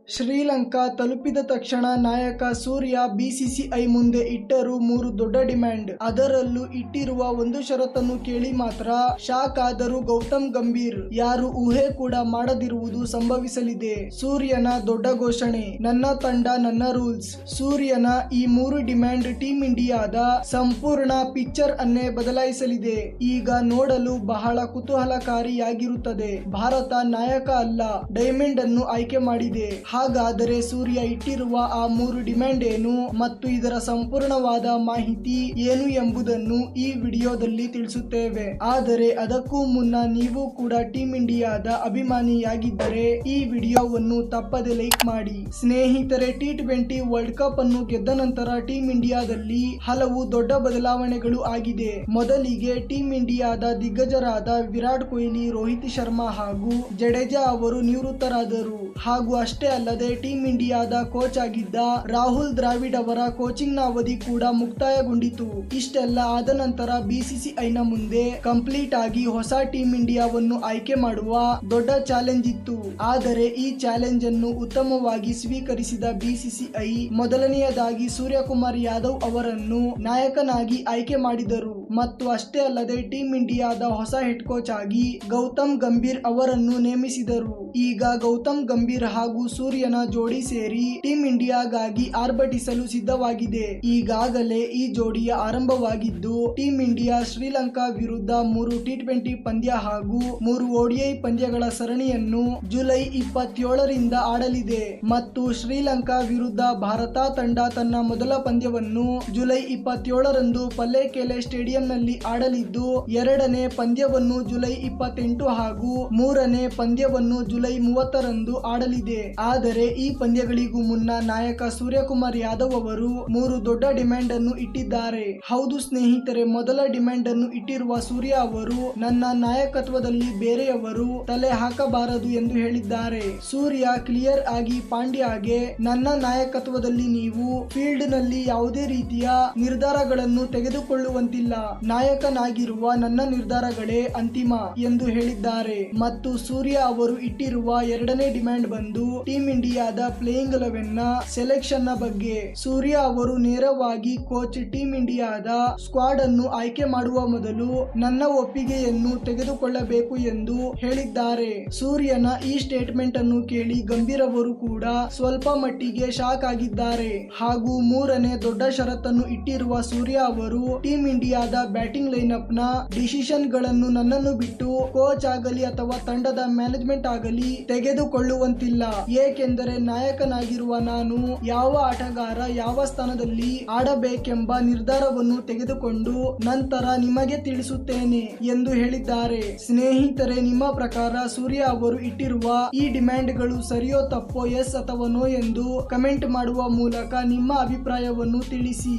ಶ್ರೀಲಂಕಾ ತಲುಪಿದ ತಕ್ಷಣ ನಾಯಕ ಸೂರ್ಯ ಬಿಸಿಸಿಐ ಮುಂದೆ ಇಟ್ಟರು 3 ದೊಡ್ಡ ಡಿಮ್ಯಾಂಡ್. ಅದರಲ್ಲೂ ಇಟ್ಟಿರುವ ಒಂದು ಷರತ್ತನ್ನು ಕೇಳಿ ಮಾತ್ರ ಶಾಕ್ ಆದರು ಗೌತಮ್ ಗಂಭೀರ್. ಯಾರು ಊಹೆ ಕೂಡ ಮಾಡದಿರುವುದು ಸಂಭವಿಸಲಿದೆ. ಸೂರ್ಯನ ದೊಡ್ಡ ಘೋಷಣೆ, ನನ್ನ ತಂಡ ನನ್ನ ರೂಲ್ಸ್. ಸೂರ್ಯನ ಈ 3 ಡಿಮ್ಯಾಂಡ್ ಟೀಂ ಇಂಡಿಯಾದ ಸಂಪೂರ್ಣ ಪಿಕ್ಚರ್ ಅನ್ನೇ ಬದಲಾಯಿಸಲಿದೆ. ಈಗ ನೋಡಲು ಬಹಳ ಕುತೂಹಲಕಾರಿಯಾಗಿರುತ್ತದೆ. ಭಾರತ ನಾಯಕ ಅಲ್ಲ, ಡೈಮಂಡ್ ಅನ್ನು ಆಯ್ಕೆ ಮಾಡಿದೆ. ಹಾಗಾದರೆ ಸೂರ್ಯ ಇಟ್ಟಿರುವ ಆ 3 ಡಿಮ್ಯಾಂಡ್ ಏನು ಮತ್ತು ಇದರ ಸಂಪೂರ್ಣವಾದ ಮಾಹಿತಿ ಏನು ಎಂಬುದನ್ನು ಈ ವಿಡಿಯೋದಲ್ಲಿ ತಿಳಿಸುತ್ತೇವೆ. ಆದರೆ ಅದಕ್ಕೂ ಮುನ್ನ ನೀವು ಕೂಡ ಟೀಂ ಇಂಡಿಯಾದ ಅಭಿಮಾನಿಯಾಗಿದ್ದರೆ ಈ ವಿಡಿಯೋವನ್ನು ತಪ್ಪದೆ ಲೈಕ್ ಮಾಡಿ. ಸ್ನೇಹಿತರೆ, T20 ವರ್ಲ್ಡ್ ಕಪ್ ಅನ್ನು ಗೆದ್ದ ನಂತರ ಟೀಂ ಇಂಡಿಯಾದಲ್ಲಿ ಹಲವು ದೊಡ್ಡ ಬದಲಾವಣೆಗಳು ಆಗಿದೆ. ಮೊದಲಿಗೆ ಟೀಂ ಇಂಡಿಯಾದ ದಿಗ್ಗಜರಾದ ವಿರಾಟ್ ಕೊಹ್ಲಿ, ರೋಹಿತ್ ಶರ್ಮಾ ಹಾಗೂ ಜಡೇಜಾ ಅವರು ನಿವೃತ್ತರಾದರು. ಹಾಗೂ ಅಷ್ಟೇ ಅಲ್ಲದೆ ಟೀಂ ಇಂಡಿಯಾದ ಕೋಚ್ ಆಗಿದ್ದ ರಾಹುಲ್ ದ್ರಾವಿಡ್ ಅವರ ಕೋಚಿಂಗ್ ನ ಅವಧಿ ಕೂಡ ಮುಕ್ತಾಯಗೊಂಡಿತು. ಇಷ್ಟೆಲ್ಲ ಆದ ನಂತರ ಬಿಸಿಸಿಐನ ಮುಂದೆ ಕಂಪ್ಲೀಟ್ ಆಗಿ ಹೊಸ ಟೀಂ ಇಂಡಿಯಾವನ್ನು ಆಯ್ಕೆ ಮಾಡುವ ದೊಡ್ಡ ಚಾಲೆಂಜ್ ಇತ್ತು. ಆದರೆ ಈ ಚಾಲೆಂಜ್ ಅನ್ನು ಉತ್ತಮವಾಗಿ ಸ್ವೀಕರಿಸಿದ ಬಿಸಿಸಿಐ ಮೊದಲನೆಯದಾಗಿ ಸೂರ್ಯಕುಮಾರ್ ಯಾದವ್ ಅವರನ್ನು ನಾಯಕನಾಗಿ ಆಯ್ಕೆ ಮಾಡಿದರು. ಮತ್ತು ಅಷ್ಟೇ ಅಲ್ಲದೆ ಟೀಂ ಇಂಡಿಯಾದ ಹೊಸ ಹೆಡ್ ಕೋಚ್ ಆಗಿ ಗೌತಮ್ ಗಂಭೀರ್ ಅವರನ್ನು ನೇಮಿಸಿದರು. ಈಗ ಗೌತಮ್ ಗಂಭೀರ್ ಹಾಗೂ ಸೂರ್ಯನ ಜೋಡಿ ಸೇರಿ ಟೀಂ ಇಂಡಿಯಾಗಾಗಿ ಆರ್ಭಟಿಸಲು ಸಿದ್ಧವಾಗಿದೆ. ಈಗಾಗಲೇ ಈ ಜೋಡಿಯ ಆರಂಭವಾಗಿದ್ದು ಟೀಂ ಇಂಡಿಯಾ ಶ್ರೀಲಂಕಾ ವಿರುದ್ಧ 3 T20 ಪಂದ್ಯ ಹಾಗೂ 3 ODI ಪಂದ್ಯಗಳ ಸರಣಿಯನ್ನು ಜುಲೈ 27ರಿಂದ ಆಡಲಿದೆ. ಮತ್ತು ಶ್ರೀಲಂಕಾ ವಿರುದ್ಧ ಭಾರತ ತಂಡ ತನ್ನ ಮೊದಲ ಪಂದ್ಯವನ್ನು ಜುಲೈ 27ರಂದು ಪಲ್ಲೆಕೆಲೆ ಸ್ಟೇಡಿಯಂನಲ್ಲಿ ಆಡಲಿದ್ದು, ಎರಡನೇ ಪಂದ್ಯವನ್ನು ಜುಲೈ 28 ಹಾಗೂ ಮೂರನೇ ಪಂದ್ಯವನ್ನು ಜುಲೈ 30ರಂದು ಆಡಲಿದೆ. ಆದರೆ ಈ ಪಂದ್ಯಗಳಿಗೂ ಮುನ್ನ ನಾಯಕ ಸೂರ್ಯಕುಮಾರ್ ಯಾದವ್ ಅವರು 3 ದೊಡ್ಡ ಡಿಮ್ಯಾಂಡ್ ಅನ್ನು ಇಟ್ಟಿದ್ದಾರೆ. ಹೌದು ಸ್ನೇಹಿತರೆ, ಮೊದಲ ಡಿಮ್ಯಾಂಡ್ ಅನ್ನು ಇಟ್ಟಿರುವ ಸೂರ್ಯ ಅವರು ನನ್ನ ನಾಯಕತ್ವದಲ್ಲಿ ಬೇರೆಯವರು ತಲೆ ಹಾಕಬಾರದು ಎಂದು ಹೇಳಿದ್ದಾರೆ. ಸೂರ್ಯ ಕ್ಲಿಯರ್ ಆಗಿ ಪಾಂಡ್ಯಗೆ ನನ್ನ ನಾಯಕತ್ವದಲ್ಲಿ ನೀವು ಫೀಲ್ಡ್ ನಲ್ಲಿ ಯಾವುದೇ ರೀತಿಯ ನಿರ್ಧಾರಗಳನ್ನು ತೆಗೆದುಕೊಳ್ಳುವಂತಿಲ್ಲ, ನಾಯಕನಾಗಿರುವ ನನ್ನ ನಿರ್ಧಾರಗಳೇ ಅಂತಿಮ ಎಂದು ಹೇಳಿದ್ದಾರೆ. ಮತ್ತು ಸೂರ್ಯ ಅವರು ಇಟ್ಟಿರುವ ಎರಡನೇ ಡಿಮ್ಯಾಂಡ್ ಬಂದು ಟೀಂ ಇಂಡಿಯಾದ ಪ್ಲೇಯಿಂಗ್ 11 ನ ಸೆಲೆಕ್ಷನ್ ನ ಬಗ್ಗೆ. ಸೂರ್ಯ ಅವರು ನೇರವಾಗಿ ಕೋಚ್ ಟೀಂ ಇಂಡಿಯಾದ ಸ್ಕ್ವಾಡ್ ಅನ್ನು ಆಯ್ಕೆ ಮಾಡುವ ಮೊದಲು ನನ್ನ ಒಪ್ಪಿಗೆಯನ್ನು ತೆಗೆದುಕೊಳ್ಳಬೇಕು ಎಂದು ಹೇಳಿದ್ದಾರೆ. ಸೂರ್ಯನ ಈ ಸ್ಟೇಟ್ಮೆಂಟ್ ಅನ್ನು ಕೇಳಿ ಗಂಭೀರ್ ಅವರು ಕೂಡ ಸ್ವಲ್ಪ ಮಟ್ಟಿಗೆ ಶಾಕ್ ಆಗಿದ್ದಾರೆ. ಹಾಗೂ ಮೂರನೇ ದೊಡ್ಡ ಷರತ್ತನ್ನು ಇಟ್ಟಿರುವ ಸೂರ್ಯ ಅವರು ಟೀಂ ಇಂಡಿಯಾದ ಬ್ಯಾಟಿಂಗ್ ಲೈನ್ಅಪ್ ನ ಡಿಸಿಷನ್ ಗಳನ್ನು ನನ್ನನ್ನು ಬಿಟ್ಟು ಕೋಚ್ ಆಗಲಿ ಅಥವಾ ತಂಡದ ಮ್ಯಾನೇಜ್ಮೆಂಟ್ ಆಗಲಿ ತೆಗೆದುಕೊಳ್ಳುವಂತಿಲ್ಲ. ಏಕೆಂದರೆ ನಾಯಕನಾಗಿರುವ ನಾನು ಯಾವ ಆಟಗಾರ ಯಾವ ಸ್ಥಾನದಲ್ಲಿ ಆಡಬೇಕೆಂಬ ನಿರ್ಧಾರವನ್ನು ತೆಗೆದುಕೊಂಡು ನಂತರ ನಿಮಗೆ ತಿಳಿಸುತ್ತೇನೆ ಎಂದು ಹೇಳಿದ್ದಾರೆ. ಸ್ನೇಹಿತರೆ, ನಿಮ್ಮ ಪ್ರಕಾರ ಸೂರ್ಯ ಅವರು ಇಟ್ಟಿರುವ ಈ ಡಿಮ್ಯಾಂಡ್ಗಳು ಸರಿಯೋ ತಪ್ಪೋ, ಎಸ್ ಅಥವಾ ನೋ ಎಂದು ಕಮೆಂಟ್ ಮಾಡುವ ಮೂಲಕ ನಿಮ್ಮ ಅಭಿಪ್ರಾಯವನ್ನು ತಿಳಿಸಿ.